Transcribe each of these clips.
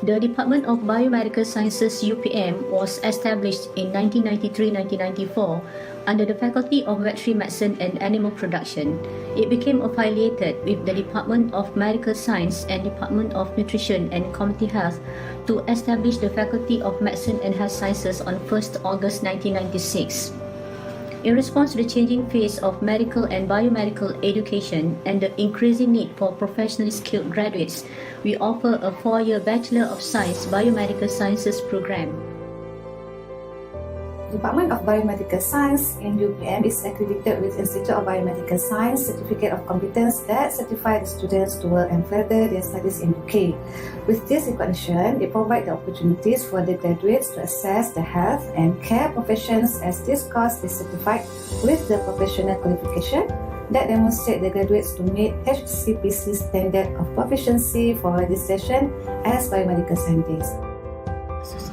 The Department of Biomedical Sciences UPM was established in 1993-1994 under the Faculty of Veterinary Medicine and Animal Production. It became affiliated with the Department of Medical Science and Department of Nutrition and Community Health to establish the Faculty of Medicine and Health Sciences on 1st August 1996. In response to the changing face of medical and biomedical education and the increasing need for professionally skilled graduates, we offer a 4-year Bachelor of Science Biomedical Sciences program. Department of Biomedical Science in UPM is accredited with Institute of Biomedical Science Certificate of Competence that certify the students to work and further their studies in UK. With this recognition, it provides the opportunities for the graduates to assess the health and care professions, as this course is certified with the professional qualification that demonstrate the graduates to meet HCPC standard of proficiency for registration as biomedical scientists.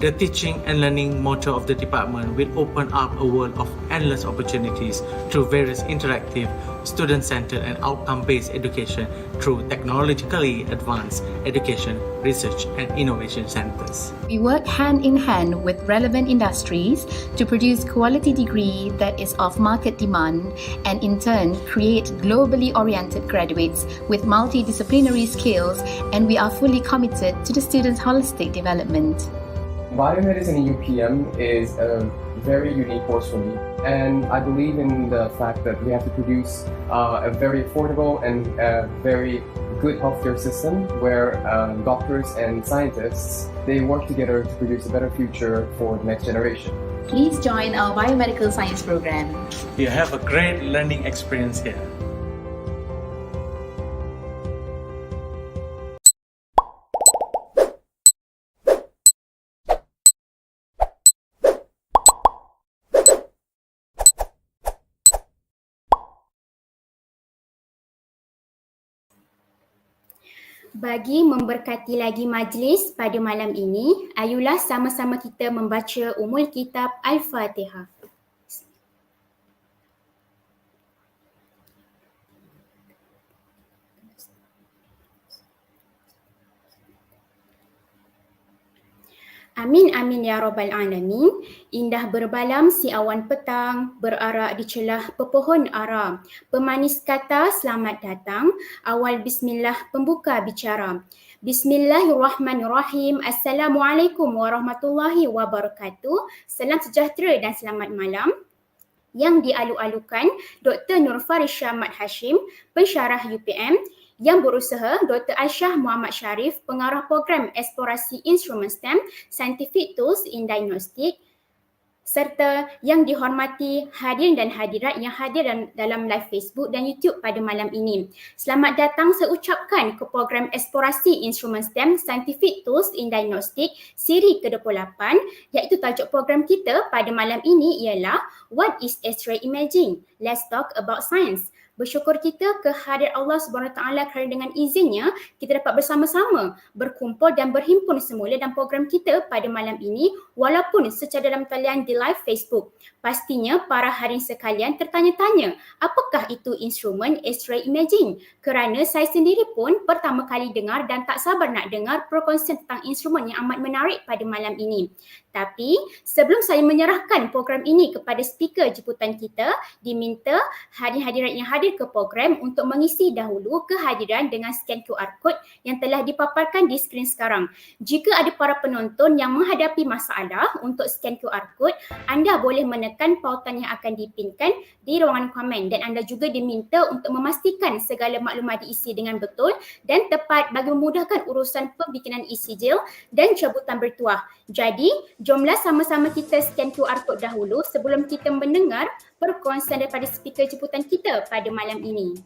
The teaching and learning motto of the department will open up a world of endless opportunities through various interactive, student-centered and outcome-based education through technologically advanced education, research and innovation centers. We work hand in hand with relevant industries to produce quality degree that is of market demand and in turn create globally oriented graduates with multidisciplinary skills, and we are fully committed to the students' holistic development. Biomedicine in UPM is a very unique course for me, and I believe in the fact that we have to produce a very affordable and very good healthcare system where doctors and scientists, they work together to produce a better future for the next generation. Please join our biomedical science program. You have a great learning experience here. Bagi memberkati lagi majlis pada malam ini, ayolah sama-sama kita membaca umul kitab Al-Fatihah. Amin amin ya rabbal alamin. Indah berbalam si awan petang, berarak di celah pepohon ara. Pemanis kata selamat datang, awal bismillah pembuka bicara. Bismillahirrahmanirrahim. Assalamualaikum warahmatullahi wabarakatuh. Salam sejahtera dan selamat malam. Yang dialu-alukan Dr. Nur Farisha Mat Hashim, pensyarah UPM, yang berusaha Dr. Aisyah Muhammad Sharif, pengarah program Eksplorasi Instrumen STEM, Scientific Tools in Diagnostic, serta yang dihormati hadirin dan hadirat yang hadir dalam live Facebook dan YouTube pada malam ini. Selamat datang saya ucapkan ke program Eksplorasi Instrumen STEM, Scientific Tools in Diagnostic, siri ke-28, iaitu tajuk program kita pada malam ini ialah What is X-ray Imaging? Let's talk about science. Bersyukur kita kehadirat Allah SWT kerana dengan izinnya kita dapat bersama-sama berkumpul dan berhimpun semula dalam program kita pada malam ini walaupun secara dalam talian di live Facebook. Pastinya para hadirin sekalian tertanya-tanya, apakah itu instrumen X-ray imaging? Kerana saya sendiri pun pertama kali dengar dan tak sabar nak dengar perkongsian tentang instrumen yang amat menarik pada malam ini. Tapi sebelum saya menyerahkan program ini kepada speaker jemputan kita, diminta hadirin-hadirat yang hadir ke program untuk mengisi dahulu kehadiran dengan scan QR code yang telah dipaparkan di skrin sekarang. Jika ada para penonton yang menghadapi masalah untuk scan QR code, anda boleh menekan pautan yang akan dipinkan di ruangan komen dan anda juga diminta untuk memastikan segala maklumat diisi dengan betul dan tepat bagi memudahkan urusan pembikinan E-sijil dan cabutan bertuah. Jadi, jomlah sama-sama kita scan QR code dahulu sebelum kita mendengar perkongsian daripada speaker jemputan kita pada malam ini.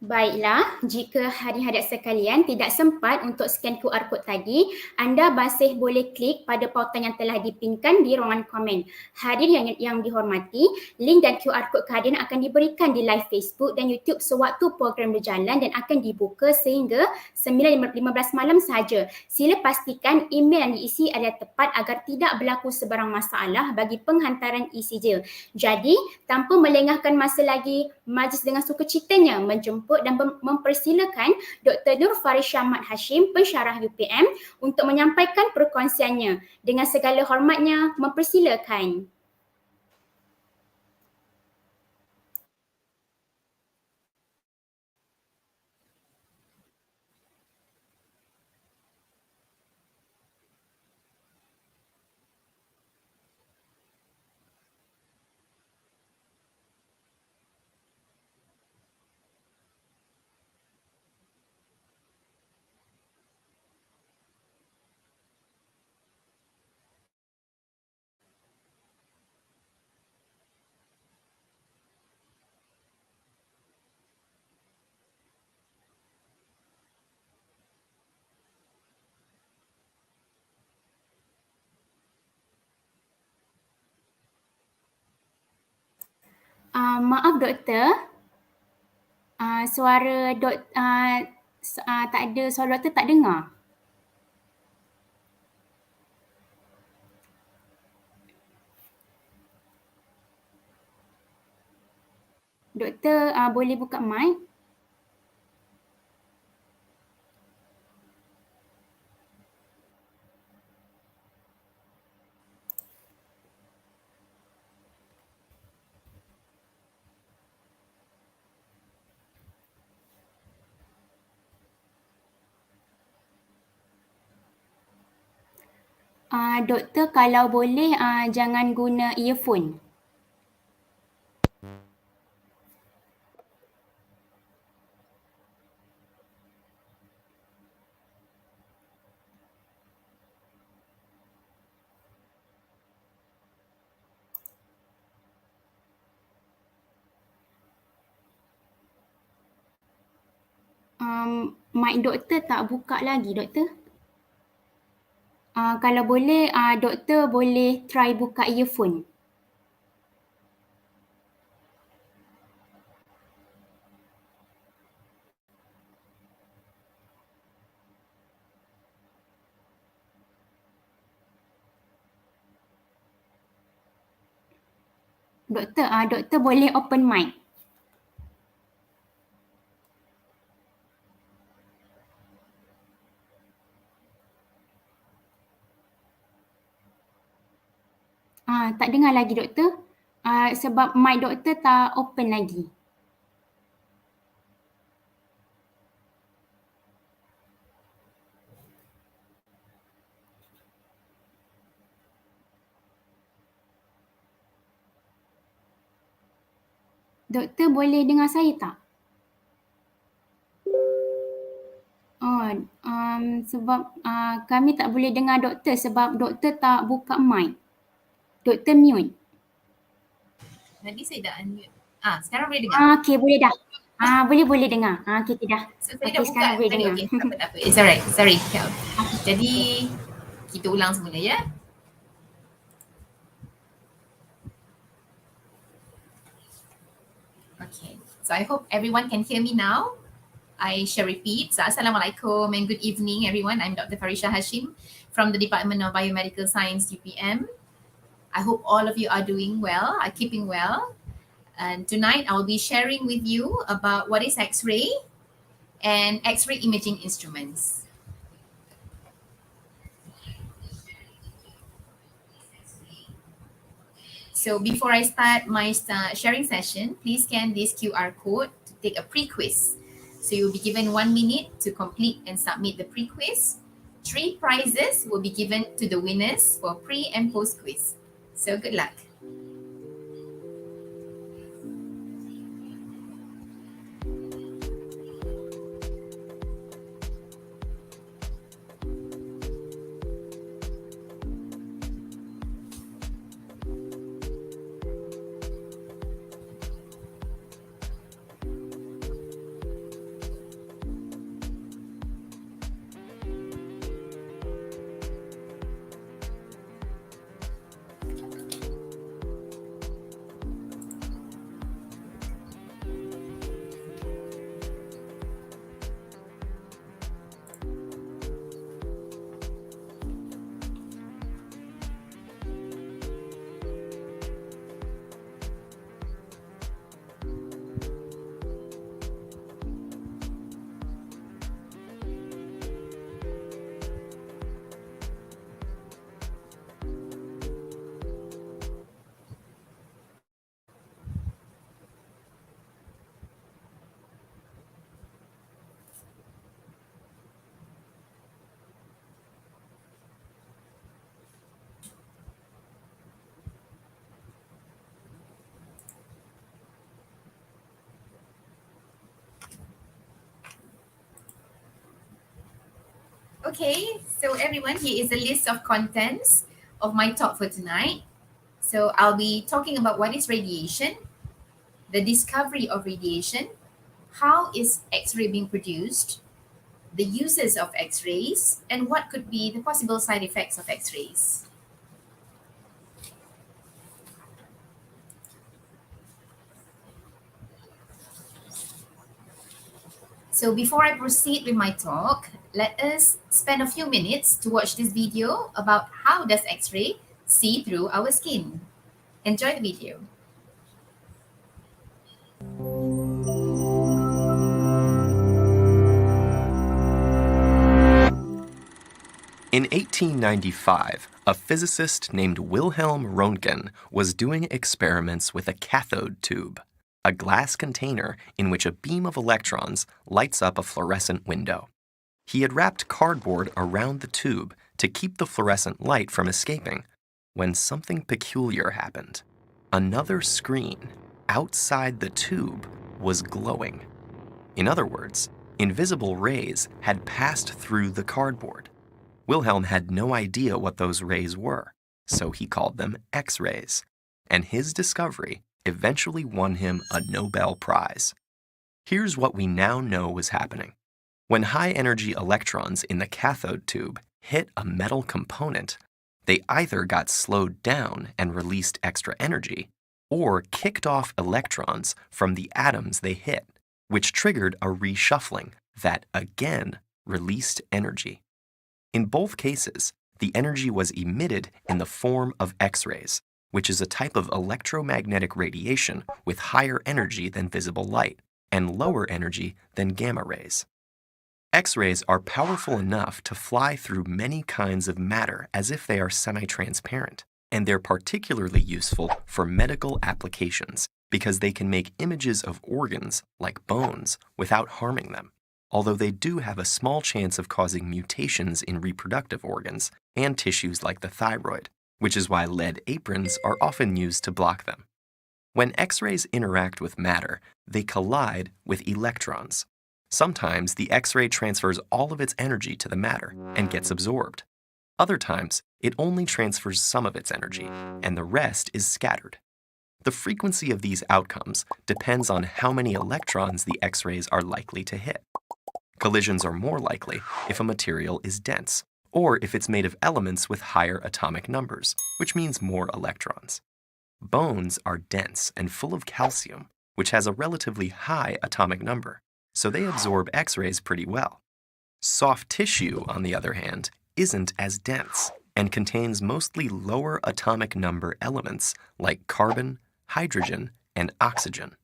Baiklah, jika hadirin-hadirat sekalian tidak sempat untuk scan QR code tadi, anda masih boleh klik pada pautan yang telah dipinkan di ruangan komen. Hadirin yang dihormati, link dan QR code kehadiran akan diberikan di live Facebook dan YouTube sewaktu program berjalan dan akan dibuka sehingga 9.15 malam sahaja. Sila pastikan email yang diisi adalah tepat agar tidak berlaku sebarang masalah bagi penghantaran E-sijil. Jadi, tanpa melengahkan masa lagi, majlis dengan sukacitanya menjemput dan mempersilakan Dr. Nur Farisha Mat Hashim, pensyarah UPM untuk menyampaikan perkongsiannya. Dengan segala hormatnya, mempersilakan. Maaf doktor, suara tak ada, suara doktor tak dengar. Doktor boleh buka mic? Doktor kalau boleh jangan guna earphone. Mic doktor tak buka lagi doktor. Kalau boleh doktor boleh try buka earphone. Doktor boleh open mic. Tak dengar lagi doktor. Sebab mic doktor tak open lagi. Doktor boleh dengar saya tak? Sebab kami tak boleh dengar doktor sebab doktor tak buka mic. Doktor mute. Tadi saya dah unmute. Sekarang boleh dengar? Okey, boleh dah. Boleh dengar. Okey, dah. So, saya dah buka Sekarang boleh tadi. dengar. Okay, tak apa. It's alright. Sorry. Jadi, kita ulang semula ya. Okay. So, I hope everyone can hear me now. I shall repeat. So, Assalamualaikum and good evening everyone. I'm Dr. Farisha Hashim from the Department of Biomedical Science, UPM. I hope all of you are doing well, are keeping well. And tonight I will be sharing with you about what is X-ray and X-ray imaging instruments. So before I start my sharing session, please scan this QR code to take a pre-quiz. So you'll be given 1 minute to complete and submit the pre-quiz. 3 prizes will be given to the winners for pre and post quiz. So good luck. Okay, so everyone, here is a list of contents of my talk for tonight. So I'll be talking about what is radiation, the discovery of radiation, how is X-ray being produced, the uses of X-rays, and what could be the possible side effects of X-rays. So before I proceed with my talk, let us spend a few minutes to watch this video about how does X-ray see through our skin. Enjoy the video. In 1895, a physicist named Wilhelm Röntgen was doing experiments with a cathode tube, a glass container in which a beam of electrons lights up a fluorescent window. He had wrapped cardboard around the tube to keep the fluorescent light from escaping when something peculiar happened. Another screen outside the tube was glowing. In other words, invisible rays had passed through the cardboard. Wilhelm had no idea what those rays were, so he called them X-rays, and his discovery eventually won him a Nobel Prize. Here's what we now know was happening. When high-energy electrons in the cathode tube hit a metal component, they either got slowed down and released extra energy, or kicked off electrons from the atoms they hit, which triggered a reshuffling that again released energy. In both cases, the energy was emitted in the form of X-rays, which is a type of electromagnetic radiation with higher energy than visible light and lower energy than gamma rays. X-rays are powerful enough to fly through many kinds of matter as if they are semi-transparent, and they're particularly useful for medical applications because they can make images of organs, like bones, without harming them, although they do have a small chance of causing mutations in reproductive organs and tissues like the thyroid, which is why lead aprons are often used to block them. When X-rays interact with matter, they collide with electrons. Sometimes the X-ray transfers all of its energy to the matter and gets absorbed. Other times, it only transfers some of its energy, and the rest is scattered. The frequency of these outcomes depends on how many electrons the X-rays are likely to hit. Collisions are more likely if a material is dense, or if it's made of elements with higher atomic numbers, which means more electrons. Bones are dense and full of calcium, which has a relatively high atomic number, so they absorb X-rays pretty well. Soft tissue, on the other hand, isn't as dense and contains mostly lower atomic number elements like carbon, hydrogen, and oxygen.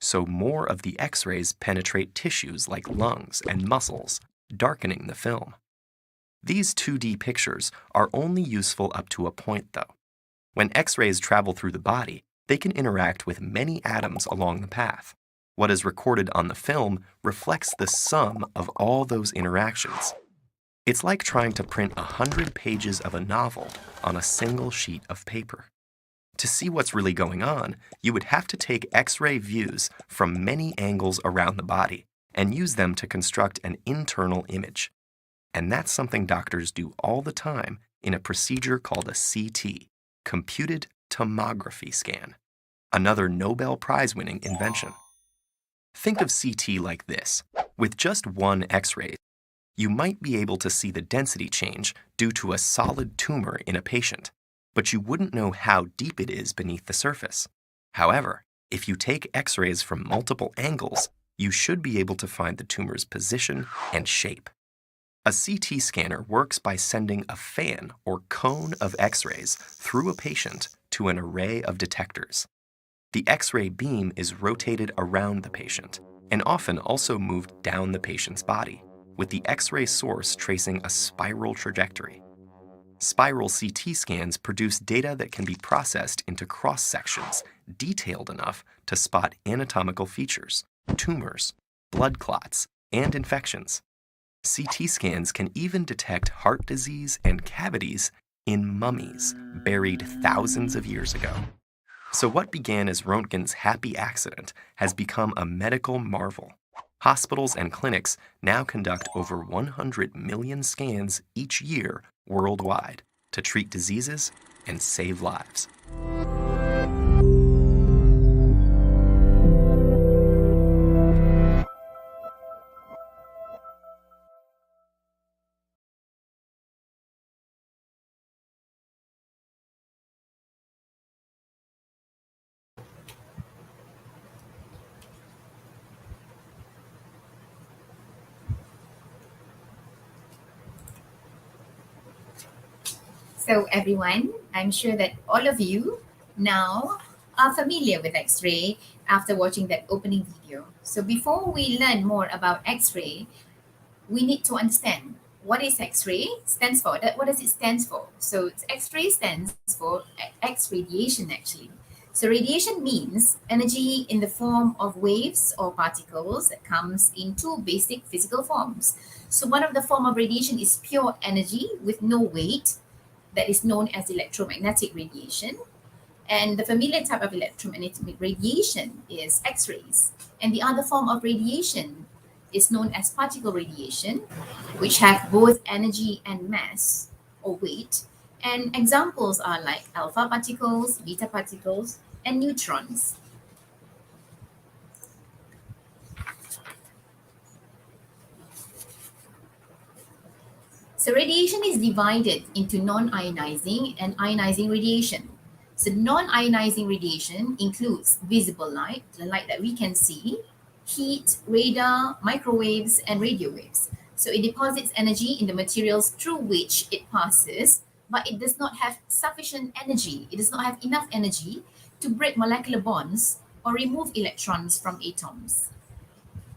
So more of the X-rays penetrate tissues like lungs and muscles, darkening the film. These 2D pictures are only useful up to a point, though. When X-rays travel through the body, they can interact with many atoms along the path. What is recorded on the film reflects the sum of all those interactions. It's like trying to print 100 pages of a novel on a single sheet of paper. To see what's really going on, you would have to take X-ray views from many angles around the body and use them to construct an internal image. And that's something doctors do all the time in a procedure called a CT, computed tomography scan, another Nobel Prize-winning invention. Think of CT like this. With just one X-ray, you might be able to see the density change due to a solid tumor in a patient, but you wouldn't know how deep it is beneath the surface. However, if you take X-rays from multiple angles, you should be able to find the tumor's position and shape. A CT scanner works by sending a fan or cone of X-rays through a patient to an array of detectors. The X-ray beam is rotated around the patient and often also moved down the patient's body, with the X-ray source tracing a spiral trajectory. Spiral CT scans produce data that can be processed into cross-sections detailed enough to spot anatomical features, tumors, blood clots, and infections. CT scans can even detect heart disease and cavities in mummies buried thousands of years ago. So what began as Röntgen's happy accident has become a medical marvel. Hospitals and clinics now conduct over 100 million scans each year worldwide to treat diseases and save lives. So everyone, I'm sure that all of you now are familiar with X-ray after watching that opening video. So before we learn more about X-ray, we need to understand what is X-ray stands for. What does it stand for? So X-ray stands for X radiation actually. So radiation means energy in the form of waves or particles that comes in two basic physical forms. So one of the form of radiation is pure energy with no weight, that is known as electromagnetic radiation. And the familiar type of electromagnetic radiation is X-rays. And the other form of radiation is known as particle radiation, which have both energy and mass or weight. And examples are like alpha particles, beta particles, and neutrons. So radiation is divided into non-ionizing and ionizing radiation. So non-ionizing radiation includes visible light, the light that we can see, heat, radar, microwaves, and radio waves. So it deposits energy in the materials through which it passes, but it does not have sufficient energy. It does not have enough energy to break molecular bonds or remove electrons from atoms.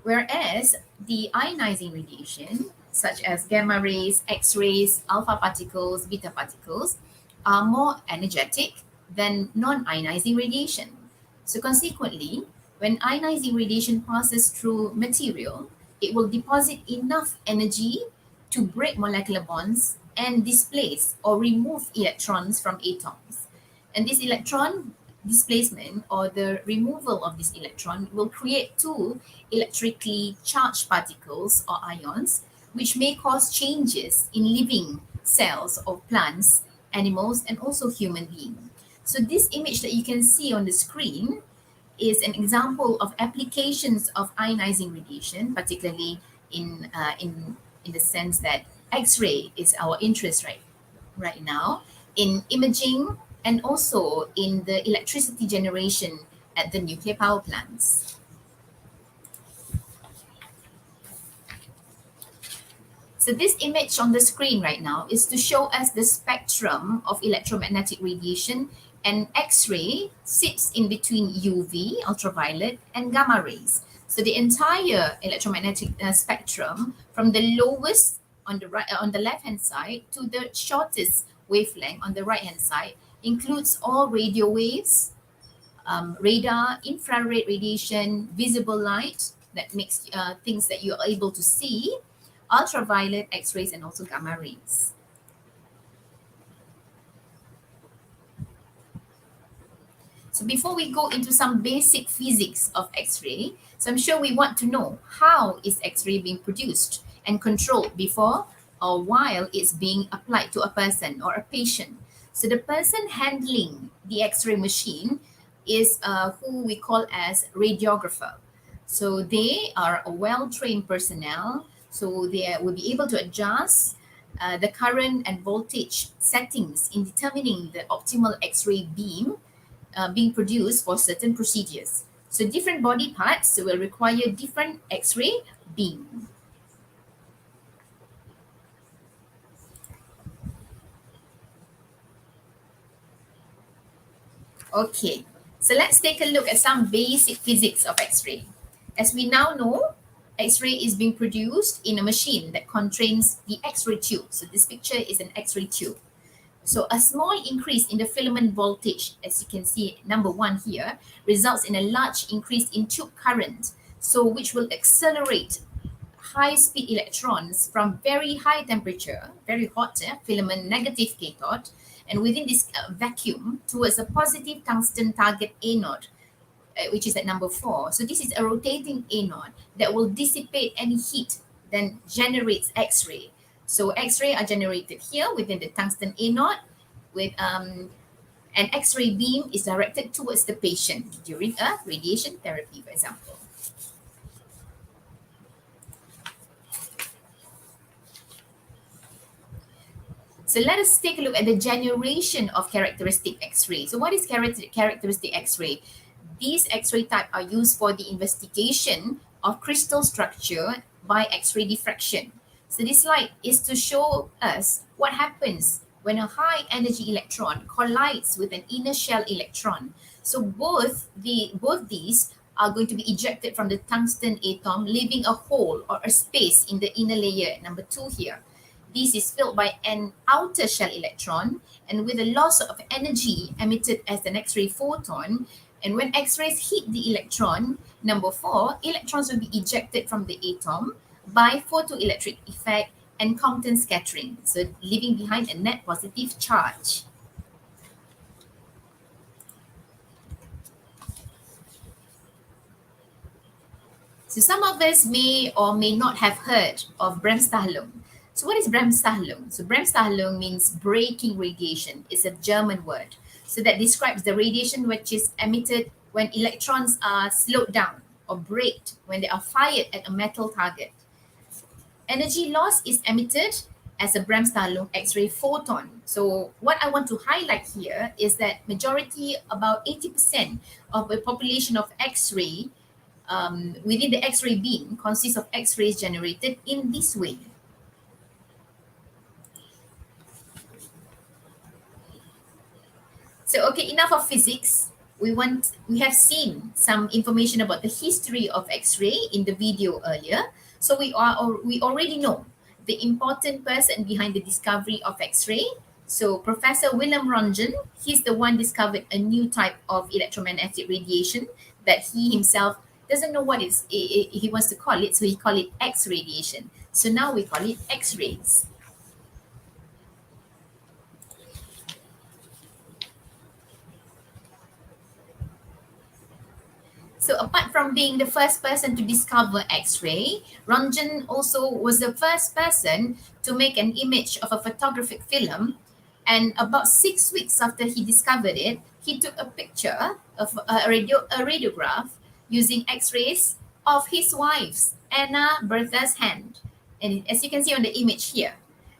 Whereas the ionizing radiation, such as gamma rays, X-rays, alpha particles, beta particles, are more energetic than non-ionizing radiation. So consequently, when ionizing radiation passes through material, it will deposit enough energy to break molecular bonds and displace or remove electrons from atoms. And this electron displacement or the removal of this electron will create two electrically charged particles or ions, which may cause changes in living cells of plants, animals, and also human beings. So this image that you can see on the screen is an example of applications of ionizing radiation, particularly in the sense that X-ray is our interest right now, in imaging and also in the electricity generation at the nuclear power plants. So this image on the screen right now is to show us the spectrum of electromagnetic radiation, and X-ray sits in between UV, ultraviolet, and gamma rays. So the entire electromagnetic spectrum from the lowest on the left-hand side to the shortest wavelength on the right-hand side includes all radio waves, radar, infrared radiation, visible light that makes things that you're able to see, ultraviolet, X-rays, and also gamma rays. So before we go into some basic physics of X-ray, so I'm sure we want to know how is X-ray being produced and controlled before or while it's being applied to a person or a patient. So the person handling the X-ray machine is who we call as radiographer. So they are a well-trained personnel. So they will be able to adjust the current and voltage settings in determining the optimal X-ray beam being produced for certain procedures. So different body parts will require different X-ray beam. Okay, so let's take a look at some basic physics of X-ray. As we now know, X-ray is being produced in a machine that contains the X-ray tube. So this picture is an X-ray tube. So a small increase in the filament voltage, as you can see, number 1 here, results in a large increase in tube current, so which will accelerate high-speed electrons from very high temperature, very hot filament negative cathode, and within this vacuum towards a positive tungsten target anode, which is at number 4. So this is a rotating anode that will dissipate any heat, then generates X-ray. So X-ray are generated here within the tungsten anode with an X-ray beam is directed towards the patient during a radiation therapy, for example. So let us take a look at the generation of characteristic X-ray. So what is characteristic X-ray? These X-ray type are used for the investigation of crystal structure by X-ray diffraction. So this slide is to show us what happens when a high energy electron collides with an inner shell electron. So both these are going to be ejected from the tungsten atom, leaving a hole or a space in the inner layer, number 2 here. This is filled by an outer shell electron, and with a loss of energy emitted as an X-ray photon. And when X-rays hit the electron, number 4, electrons will be ejected from the atom by photoelectric effect and Compton scattering, so leaving behind a net positive charge. So some of us may or may not have heard of Bremsstrahlung. So what is Bremsstrahlung? So Bremsstrahlung means braking radiation. It's a German word. So that describes the radiation which is emitted when electrons are slowed down or braked when they are fired at a metal target. Energy loss is emitted as a Bremsstrahlung X-ray photon. So what I want to highlight here is that majority, about 80% of the population of X-ray within the X-ray beam consists of X-rays generated in this way. So okay, enough of physics. We have seen some information about the history of X-ray in the video earlier. So we already know the important person behind the discovery of X-ray. So Professor Willem Röntgen, he's the one discovered a new type of electromagnetic radiation that he himself doesn't know what he wants to call it, so he called it X radiation. So now we call it X-rays. So apart from being the first person to discover X-ray, Röntgen also was the first person to make an image of a photographic film. And about 6 weeks after he discovered it, he took a picture of a radiograph using X-rays of his wife's, Anna Bertha's hand. And as you can see on the image here.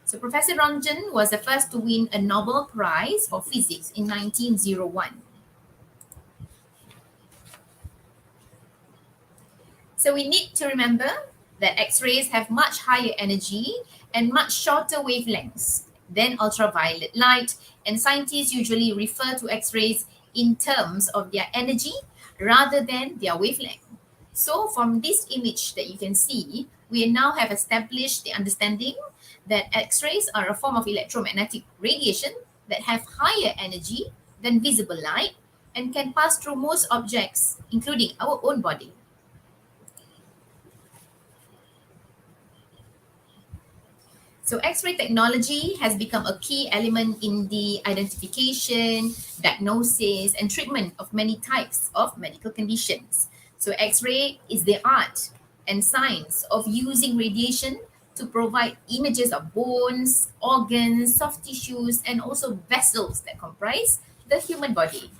So Professor Röntgen was the first to win a Nobel Prize for Physics in 1901. So we need to remember that X-rays have much higher energy and much shorter wavelengths than ultraviolet light, and scientists usually refer to X-rays in terms of their energy rather than their wavelength. So from this image that you can see, we now have established the understanding that X-rays are a form of electromagnetic radiation that have higher energy than visible light and can pass through most objects, including our own body. So X-ray technology has become a key element in the identification, diagnosis, and treatment of many types of medical conditions. So X-ray is the art and science of using radiation to provide images of bones, organs, soft tissues, and also vessels that comprise the human body.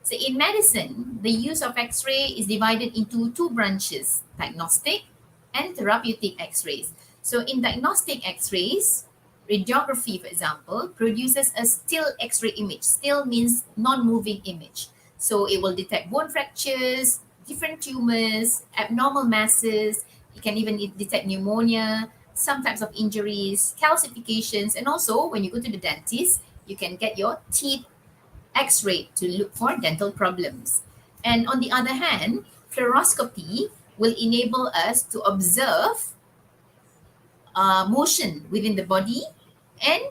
So in medicine, the use of X-ray is divided into 2 branches, diagnostic and therapeutic X-rays. So in diagnostic X-rays, radiography, for example, produces a still X-ray image. Still means non-moving image. So it will detect bone fractures, different tumors, abnormal masses. It can even detect pneumonia, some types of injuries, calcifications, and also when you go to the dentist, you can get your teeth X-ray to look for dental problems. And on the other hand, fluoroscopy will enable us to observe motion within the body and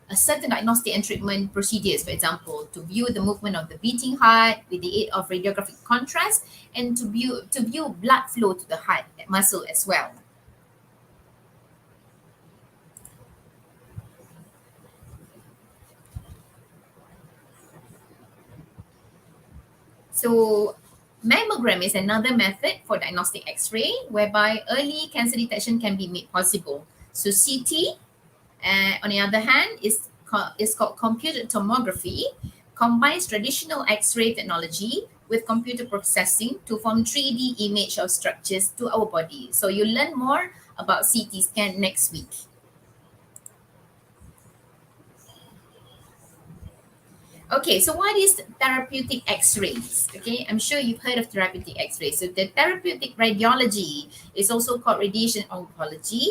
a certain diagnostic and treatment procedures, for example, to view the movement of the beating heart with the aid of radiographic contrast, and to view blood flow to the heart muscle as well. So mammogram is another method for diagnostic X-ray whereby early cancer detection can be made possible. So CT, on the other hand, is called computed tomography, combines traditional X-ray technology with computer processing to form 3D image of structures to our body. So you learn more about CT scan next week. Okay, so what is therapeutic X-rays? Okay, I'm sure you've heard of therapeutic X-rays. So the therapeutic radiology is also called radiation oncology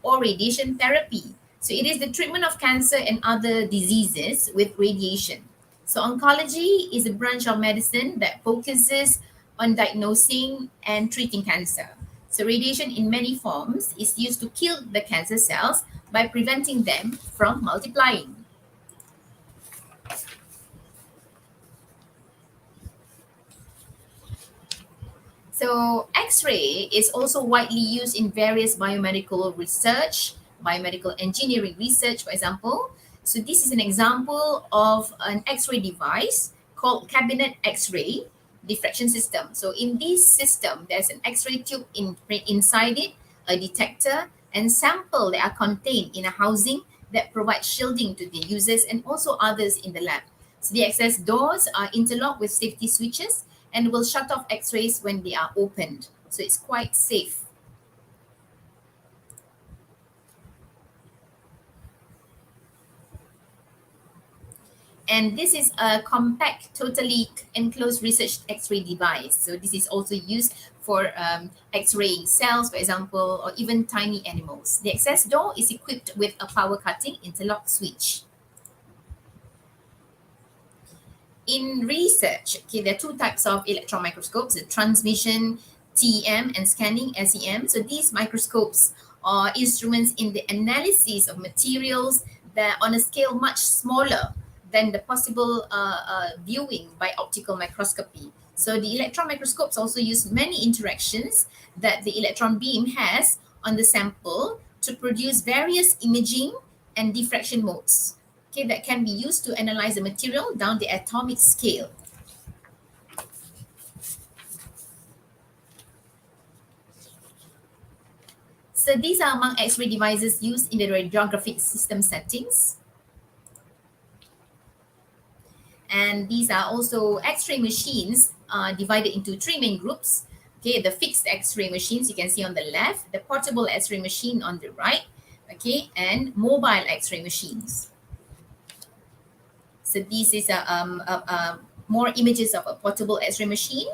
or radiation therapy. So it is the treatment of cancer and other diseases with radiation. So oncology is a branch of medicine that focuses on diagnosing and treating cancer. So radiation in many forms is used to kill the cancer cells by preventing them from multiplying. So X-ray is also widely used in various biomedical research, biomedical engineering research, for example. So this is an example of an X-ray device called cabinet X-ray diffraction system. So in this system, there's an X-ray tube inside it, a detector, and sample that are contained in a housing that provides shielding to the users and also others in the lab. So the access doors are interlocked with safety switches and will shut off X-rays when they are opened. So it's quite safe. And this is a compact, totally enclosed research X-ray device. So this is also used for X-raying cells, for example, or even tiny animals. The access door is equipped with a power cutting interlock switch. In research, okay, there are two types of electron microscopes, the transmission, TEM, and scanning, SEM. So these microscopes are instruments in the analysis of materials that are on a scale much smaller than the possible viewing by optical microscopy. So the electron microscopes also use many interactions that the electron beam has on the sample to produce various imaging and diffraction modes, okay, that can be used to analyze the material down the atomic scale. So these are among X-ray devices used in the radiographic system settings. And these are also X-ray machines divided into three main groups. Okay, the fixed X-ray machines you can see on the left, the portable X-ray machine on the right, okay, and mobile X-ray machines. So this is more images of a portable X-ray machine,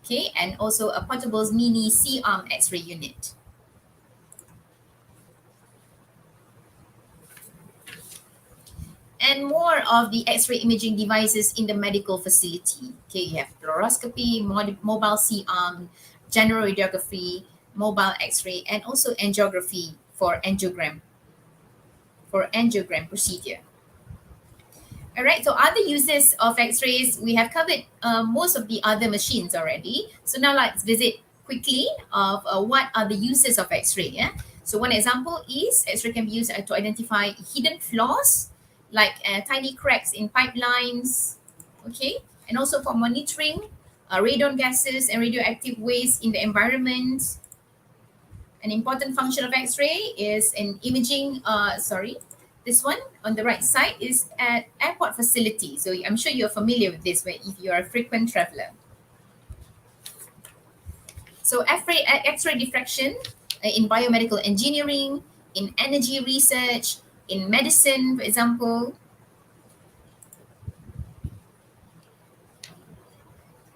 okay, and also a portable mini C-arm X-ray unit. And more of the X-ray imaging devices in the medical facility. Okay, you have fluoroscopy, mobile C-arm, general radiography, mobile X-ray, and also angiography for angiogram procedure. All right, so other uses of X-rays, we have covered most of the other machines already. So now let's visit quickly of what are the uses of X-ray. Yeah? So one example is X-ray can be used to identify hidden flaws, like tiny cracks in pipelines, okay, and also for monitoring radon gases and radioactive waste in the environment. An important function of X-ray is in imaging, this one on the right side is at airport facility. So I'm sure you're familiar with this if you're a frequent traveler. So X-ray diffraction in biomedical engineering, in energy research, in medicine, for example.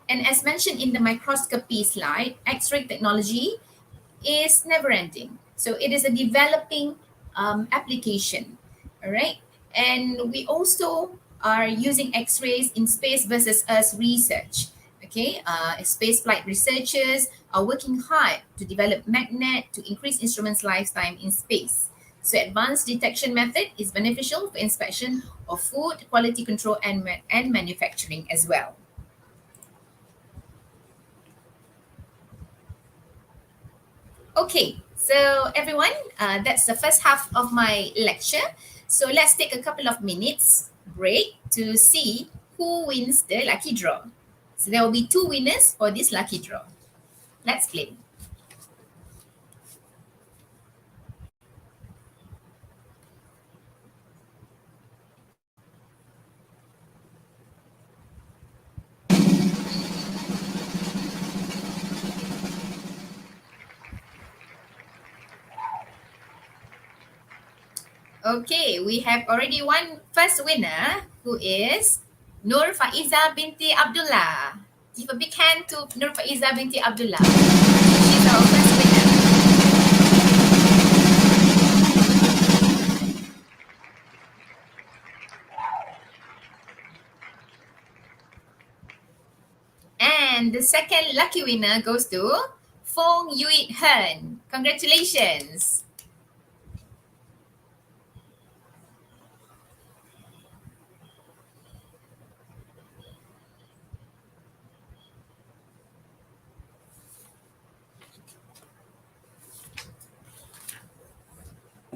And as mentioned in the microscopy slide, X-ray technology is never ending. So it is a developing application, all right? And we also are using X-rays in space versus Earth research, okay? Space flight researchers are working hard to develop magnet to increase instruments' lifetime in space. So advanced detection method is beneficial for inspection of food, quality control, and manufacturing as well. Okay, so everyone, that's the first half of my lecture. So let's take a couple of minutes break to see who wins the lucky draw. So there will be 2 winners for this lucky draw. Let's play. Okay, we have already one first winner who is Nur Faiza binti Abdullah. Give a big hand to Nur Faiza binti Abdullah. She's our first winner. And the second lucky winner goes to Fong Yui Hen. Congratulations.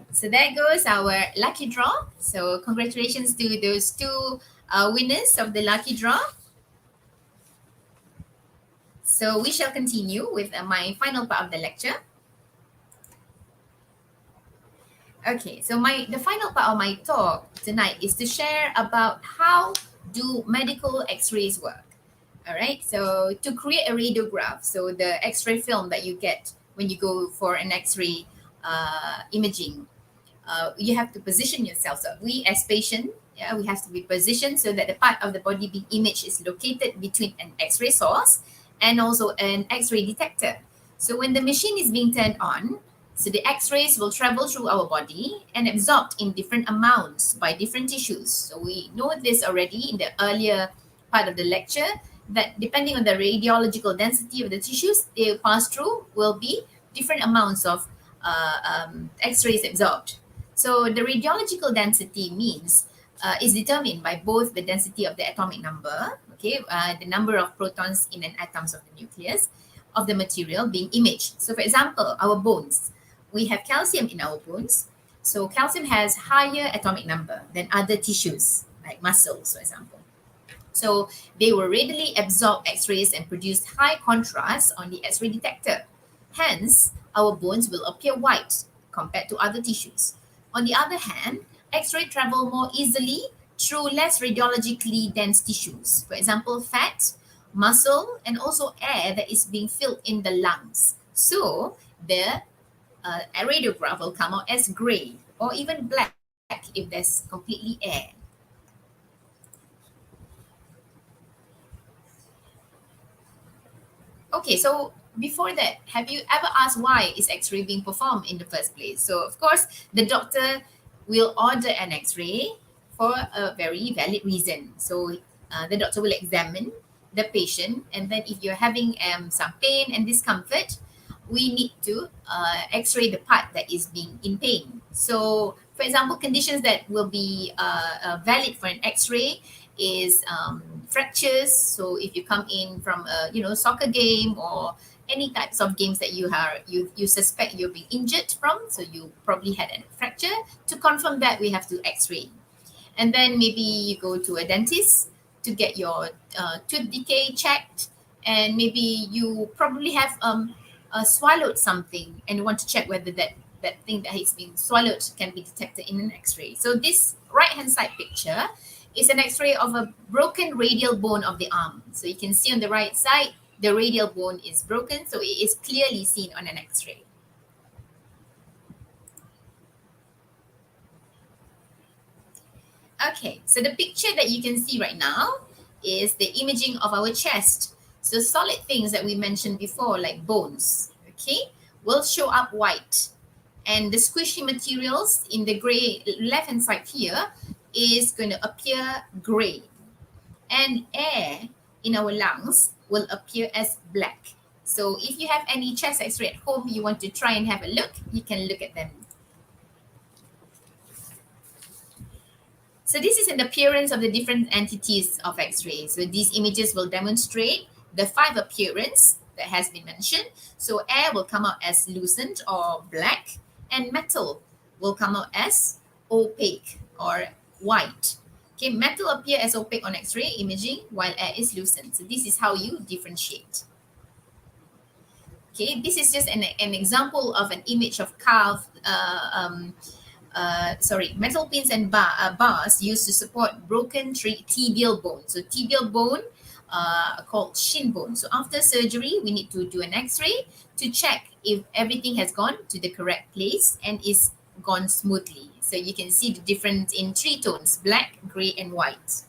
So there goes our lucky draw. So congratulations to those 2 winners of the lucky draw. So we shall continue with my final part of the lecture. Okay, so the final part of my talk tonight is to share about how do medical x-rays work. All right, so to create a radiograph, so the x-ray film that you get when you go for an x-ray imaging, you have to position yourself. So we as patient, we have to be positioned so that the part of the body being imaged is located between an x-ray source and also an x-ray detector. So when the machine is being turned on, so the x-rays will travel through our body and absorbed in different amounts by different tissues. So we know this already in the earlier part of the lecture, that depending on the radiological density of the tissues they pass through will be different amounts of x-rays absorbed. So the radiological density means is determined by both the density of the atomic number, okay, the number of protons in an atoms of the nucleus of the material being imaged. So for example, our bones, we have calcium in our bones. So calcium has higher atomic number than other tissues like muscles, for example. So they will readily absorb x-rays and produce high contrast on the x-ray detector. Hence, our bones will appear white compared to other tissues. On the other hand, x-ray travel more easily through less radiologically dense tissues. For example, fat, muscle, and also air that is being filled in the lungs. So the radiograph will come out as gray or even black if there's completely air. Okay, so before that, have you ever asked why is x-ray being performed in the first place? So of course, the doctor will order an x-ray for a very valid reason. So the doctor will examine the patient, and then if you're having some pain and discomfort, we need to x-ray the part that is being in pain. So for example, conditions that will be valid for an x-ray is fractures. So if you come in from a soccer game or any types of games that you suspect you're being injured from, so you probably had a fracture. To confirm that, we have to x-ray. And then maybe you go to a dentist to get your tooth decay checked, and maybe you probably have swallowed something and you want to check whether that thing that is being swallowed can be detected in an x-ray. So this right hand side picture is an x-ray of a broken radial bone of the arm. So you can see on the right side, the radial bone is broken, so it is clearly seen on an x-ray. Okay, so the picture that you can see right now is the imaging of our chest. So solid things that we mentioned before, like bones, okay, will show up white. And the squishy materials in the gray left-hand side here is going to appear gray. And air in our lungs will appear as black. So if you have any chest x-ray at home, you want to try and have a look, you can look at them. So this is an appearance of the different entities of x-ray. So these images will demonstrate the 5 appearance that has been mentioned. So air will come out as lucent or black, and metal will come out as opaque or white. Okay, metal appear as opaque on X-ray imaging while air is lucent. So this is how you differentiate. Okay, this is just an example of an image of carved, metal pins and bars used to support broken tibial bone. So tibial bone called shin bone. So after surgery, we need to do an X-ray to check if everything has gone to the correct place and is gone smoothly. So you can see the difference in 3 tones, black, gray, and white.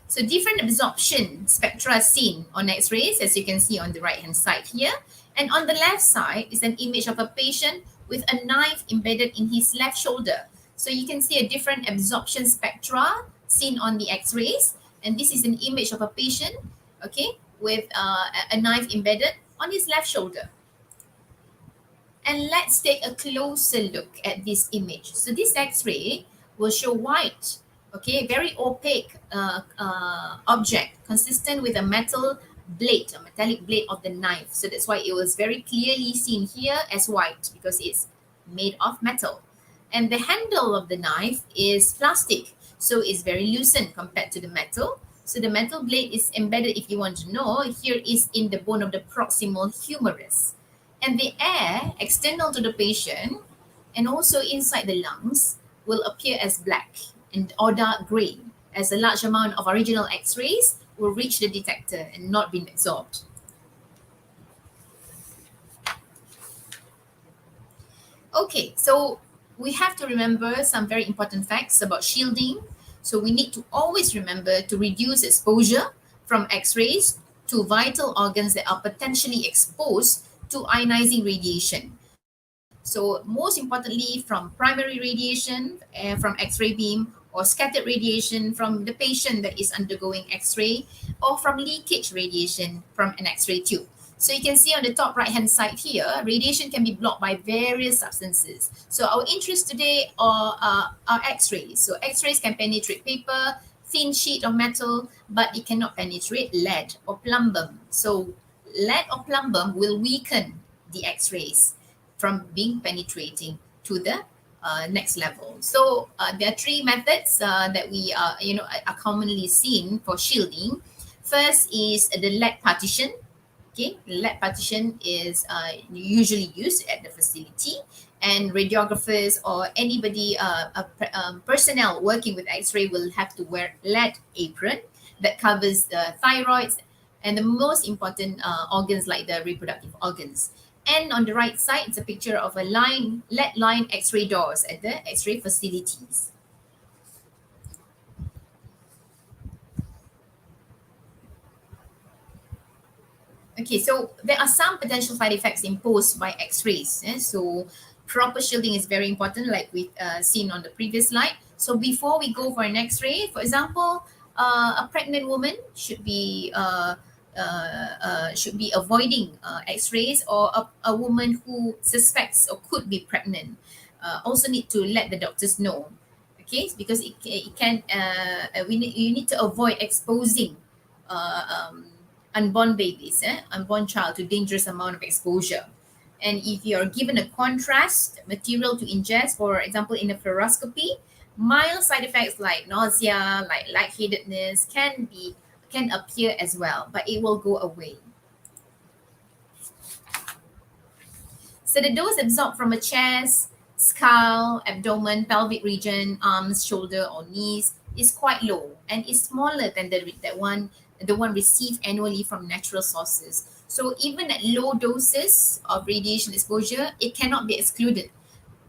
So different absorption spectra seen on X-rays, as you can see on the right-hand side here. And on the left side is an image of a patient with a knife embedded in his left shoulder. So you can see a different absorption spectra seen on the X-rays. And this is an image of a patient, okay, with a knife embedded on his left shoulder. And let's take a closer look at this image. So this X-ray will show white, okay, very opaque object consistent with a metal blade, a metallic blade of the knife. So that's why it was very clearly seen here as white, because it's made of metal. And the handle of the knife is plastic, so it's very loosened compared to the metal. So the metal blade is embedded, if you want to know, here is in the bone of the proximal humerus. And the air external to the patient and also inside the lungs will appear as black or dark gray, as a large amount of original X-rays will reach the detector and not been absorbed. Okay, so we have to remember some very important facts about shielding. So we need to always remember to reduce exposure from X-rays to vital organs that are potentially exposed to ionizing radiation. So most importantly, from primary radiation from X-ray beam, or scattered radiation from the patient that is undergoing X-ray, or from leakage radiation from an X-ray tube. So you can see on the top right-hand side here, radiation can be blocked by various substances. So our interest today are X-rays. So X-rays can penetrate paper, thin sheet of metal, but it cannot penetrate lead or plumbum. So lead or plumbum will weaken the X-rays from being penetrating to the next level. So there are 3 methods that we are commonly seen for shielding. First is the lead partition. Okay, lead partition is usually used at the facility, and radiographers or anybody, personnel working with X-ray will have to wear lead apron that covers the thyroids and the most important organs like the reproductive organs. And on the right side, it's a picture of a lead line X-ray doors at the X-ray facilities. Okay, so there are some potential side effects imposed by X-rays. So proper shielding is very important, like we've seen on the previous slide. So before we go for an X-ray, for example, a pregnant woman should be avoiding X-rays, or a woman who suspects or could be pregnant also need to let the doctors know, okay? Because you need to avoid exposing unborn babies, unborn child to dangerous amount of exposure. And if you're given a contrast material to ingest, for example, in a fluoroscopy, mild side effects like nausea, like lightheadedness can appear as well, but it will go away. So the dose absorbed from a chest, skull, abdomen, pelvic region, arms, shoulder, or knees is quite low and is smaller than the one received annually from natural sources. So even at low doses of radiation exposure, it cannot be excluded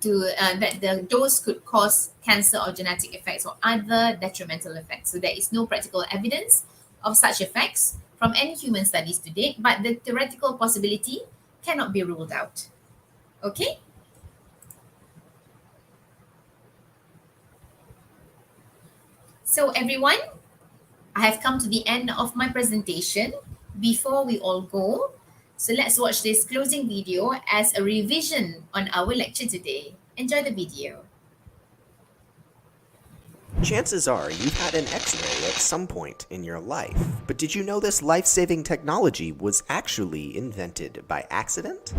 that the dose could cause cancer or genetic effects or other detrimental effects. So there is no practical evidence of such effects from any human studies to date, but the theoretical possibility cannot be ruled out. Okay? So everyone, I have come to the end of my presentation. Before we all go, so let's watch this closing video as a revision on our lecture today. Enjoy the video. Chances are you've had an X-ray at some point in your life, but did you know this life-saving technology was actually invented by accident?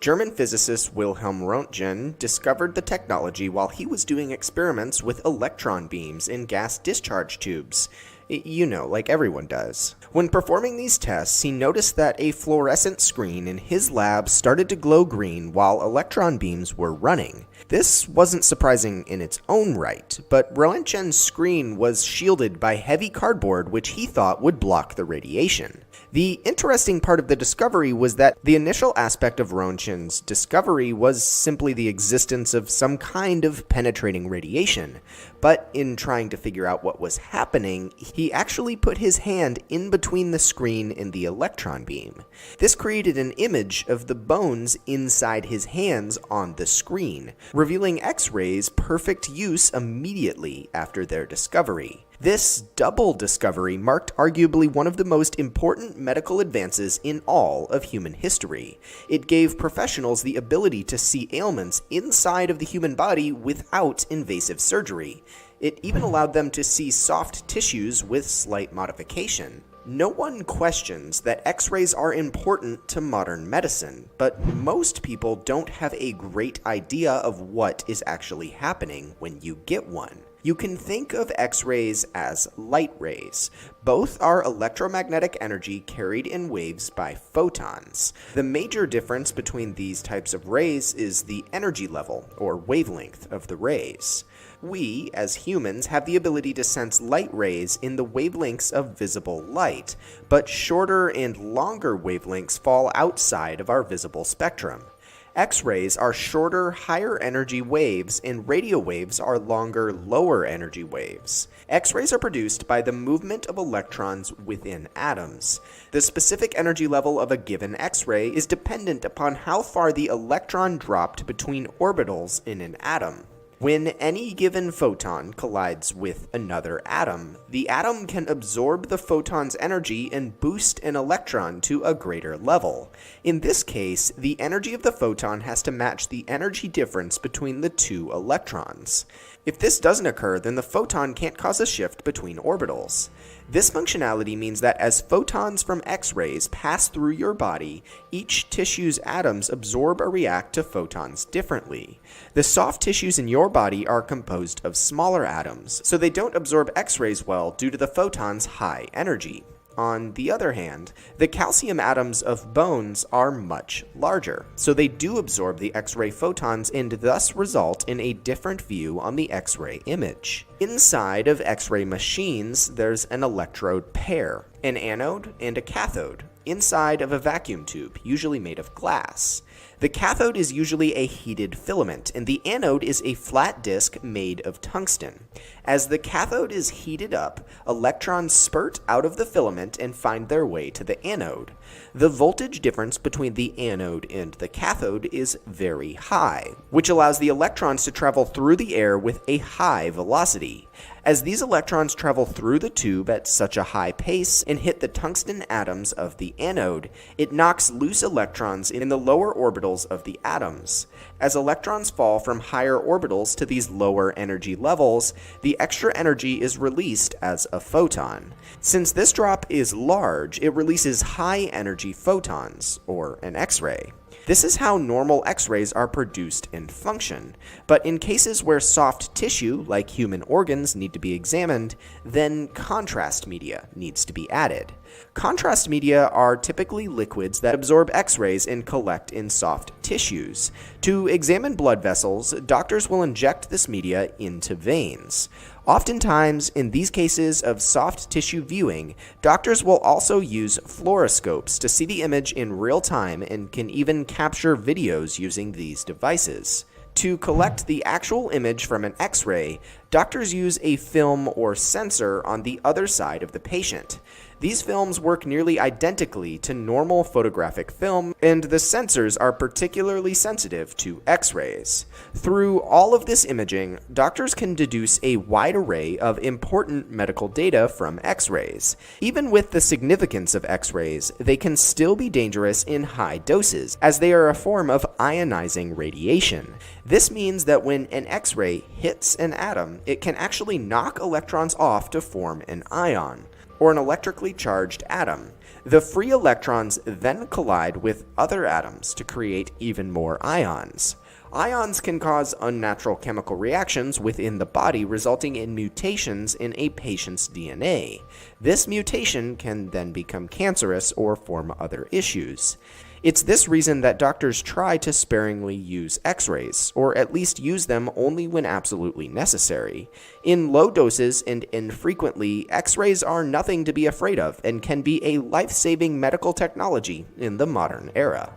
German physicist Wilhelm Röntgen discovered the technology while he was doing experiments with electron beams in gas discharge tubes. You know, like everyone does. When performing these tests, he noticed that a fluorescent screen in his lab started to glow green while electron beams were running. This wasn't surprising in its own right, but Röntgen's screen was shielded by heavy cardboard which he thought would block the radiation. The interesting part of the discovery was that the initial aspect of Röntgen's discovery was simply the existence of some kind of penetrating radiation, but in trying to figure out what was happening, he actually put his hand in between the screen and the electron beam. This created an image of the bones inside his hands on the screen, revealing X-rays' perfect use immediately after their discovery. This double discovery marked arguably one of the most important medical advances in all of human history. It gave professionals the ability to see ailments inside of the human body without invasive surgery. It even allowed them to see soft tissues with slight modification. No one questions that X-rays are important to modern medicine, but most people don't have a great idea of what is actually happening when you get one. You can think of X-rays as light rays. Both are electromagnetic energy carried in waves by photons. The major difference between these types of rays is the energy level, or wavelength, of the rays. We, as humans, have the ability to sense light rays in the wavelengths of visible light, but shorter and longer wavelengths fall outside of our visible spectrum. X-rays are shorter, higher energy waves, and radio waves are longer, lower energy waves. X-rays are produced by the movement of electrons within atoms. The specific energy level of a given X-ray is dependent upon how far the electron dropped between orbitals in an atom. When any given photon collides with another atom, the atom can absorb the photon's energy and boost an electron to a greater level. In this case, the energy of the photon has to match the energy difference between the two electrons. If this doesn't occur, then the photon can't cause a shift between orbitals. This functionality means that as photons from X-rays pass through your body, each tissue's atoms absorb or react to photons differently. The soft tissues in your body are composed of smaller atoms, so they don't absorb X-rays well due to the photon's high energy. On the other hand, the calcium atoms of bones are much larger, so they do absorb the X-ray photons and thus result in a different view on the X-ray image. Inside of X-ray machines, there's an electrode pair, an anode and a cathode, inside of a vacuum tube, usually made of glass. The cathode is usually a heated filament, and the anode is a flat disk made of tungsten. As the cathode is heated up, electrons spurt out of the filament and find their way to the anode. The voltage difference between the anode and the cathode is very high, which allows the electrons to travel through the air with a high velocity. As these electrons travel through the tube at such a high pace and hit the tungsten atoms of the anode, it knocks loose electrons in the lower orbitals of the atoms. As electrons fall from higher orbitals to these lower energy levels, the extra energy is released as a photon. Since this drop is large, it releases high energy photons, or an X-ray. This is how normal X-rays are produced and function, but in cases where soft tissue, like human organs, need to be examined, then contrast media needs to be added. Contrast media are typically liquids that absorb X-rays and collect in soft tissues. To examine blood vessels, doctors will inject this media into veins. Oftentimes, in these cases of soft tissue viewing, doctors will also use fluoroscopes to see the image in real time and can even capture videos using these devices. To collect the actual image from an X-ray, doctors use a film or sensor on the other side of the patient. These films work nearly identically to normal photographic film, and the sensors are particularly sensitive to X-rays. Through all of this imaging, doctors can deduce a wide array of important medical data from X-rays. Even with the significance of X-rays, they can still be dangerous in high doses, as they are a form of ionizing radiation. This means that when an X-ray hits an atom, it can actually knock electrons off to form an ion, or an electrically charged atom. The free electrons then collide with other atoms to create even more ions. Ions can cause unnatural chemical reactions within the body, resulting in mutations in a patient's DNA. This mutation can then become cancerous or form other issues. It's this reason that doctors try to sparingly use X-rays, or at least use them only when absolutely necessary. In low doses and infrequently, X-rays are nothing to be afraid of and can be a life-saving medical technology in the modern era.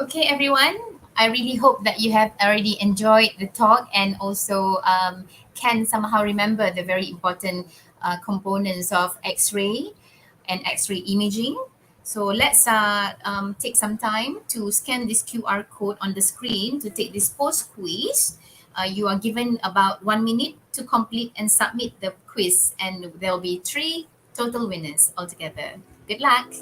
Okay, everyone. I really hope that you have already enjoyed the talk and also can somehow remember the very important components of X-ray and X-ray imaging. So let's take some time to scan this QR code on the screen to take this post quiz. You are given about 1 minute to complete and submit the quiz, and there will be 3 total winners altogether. Good luck.